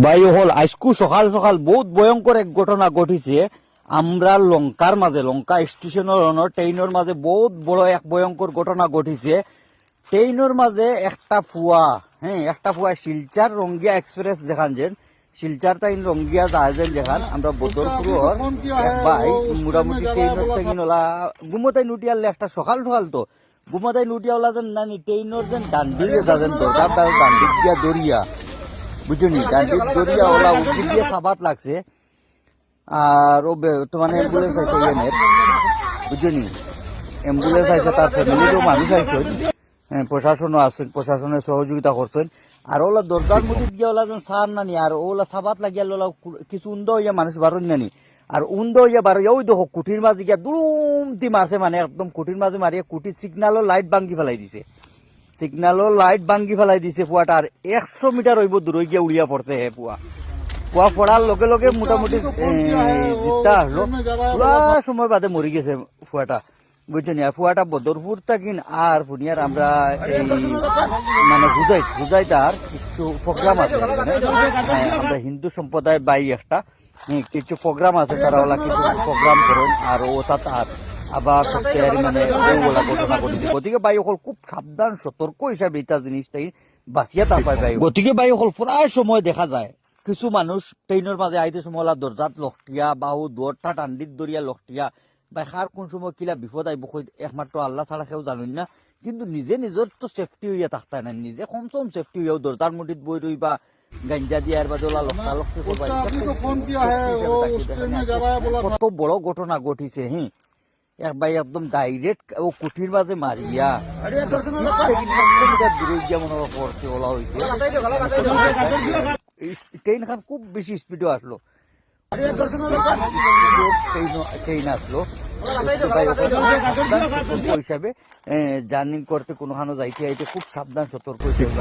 ভাই হল আজকু সকাল সকাল বহুত ভয়ঙ্কর এক ঘটনা ঘটিছে। আমরা লঙ্কার মাঝে লঙ্কা স্টেশনের ট্রেনের মাঝে বহুত বড় এক ভয়ঙ্কর ঘটনা ঘটিছে। ট্রেনের মাঝে একটা ফুয়া, একটা ফুয়া শিলচার রঙ্গিয়া এক্সপ্রেস যেখান যেন শিলচার তাই রঙ্গিয়া জাহাজেন যেখান আমরা বদরপুরের এক ভাই মোটামুটি ট্রেনের থেকে নলা গুমতাই নুটিয়ালে একটা সকাল সকাল তো গুমতাই নুটিয়াওলা যেন নানি ট্রেনের যেন ডান্ডির যাবেন দরকার তার ডান্ডিক দিয়া দরিয়া বুঝলি ডান্ডিক দরিয়া ওলা উঠে দিয়ে সাবাত লাগছে। আর ও তোমার অ্যাম্বুলেন্স আছে এনের বুঝলি অ্যাম্বুলেন্স আছে, তার ফ্যামিলিরও মানুষ আইসেন, প্রশাসনও আসছেন, প্রশাসনের সহযোগিতা করছেন। আর ওলা দরকার মধ্যে গিয়ে ওলা যেন সার নানি আর ওলা সাবাত লাগিয়া ওলা কিছু উন্দ হইয়া মানুষ বারণ নানি আর উন্দ হইয়া বারো ওই দেখো কুটির মাঝে গিয়া দুলুমতি মারছে, মানে একদম কুটির মাঝে মারিয়া কুটির সিগনালও লাইট ভাঙ্গি ফেলাই দিছে, সিগনালও লাইট ভাঙ্গি ফেলাই দিছে। পুয়াটা আর 100 মিটার হইব দূর গিয়া উড়িয়া পড়ছে হে পুয়া। পুয়া পড়ার লগে লগে মোটামুটি জিতটা আসলো, পুরা সময় বাদে মরি গেছে ফুয়াটা বুঝছো নি। আর ফুয়াটা বদরপুর থাকিন আর পুনিয়ার আমরা এই মানে হুজাই তার কিছু প্রোগ্রাম আছে, আমরা হিন্দু সম্প্রদায় বাই একটা কিছু প্রোগ্রাম আছে, তারা ওলা কিছু প্রোগ্রাম করেন আর ও তার আবার সপ্তাহের মানে ওগুলা ঘটনা ঘটেছে। গতিকে বাই অকল খুব সাবধান সতর্ক হিসাবে এটা জিনিসটাই বাঁচিয়া তা পায় বাই। গতিকে বাই অকল প্রায় সময় দেখা যায় কিছু মানুষ ট্রেনের মাঝে আইতে সময় ওলা দরজাত লখটিয়া বাহু দরটা টান্ডিত দরিয়া লখটিয়া বা কার কোন সময় কিলা বিপদ আইব একমাত্র আল্লাহ ছাড়া কেউ জানুন না। কিন্তু নিজে নিজের তো সেফটি হইয়া থাকতে না, নিজে কমসম সেফটি হইয়াও দরজার মুঠিত বই রই বা গাঞ্জা দিয়ার বাদে ওলা লক্ষা লক্ষি করবা। কত বড় ঘটনা ঘটিছে এক ভাই একদম ডাইরেক্ট ও কুঠির মাঝে মারিয়া দূরে গিয়া মনে পড়ছে ওলা হয়েছে। ট্রেন খান খুব বেশি স্পিডে আসলো, ট্রেন আসলো হিসাবে জার্নি করতে কোনোখানো যাইতে আইতে খুব সাবধান সতর্ক হিসেবে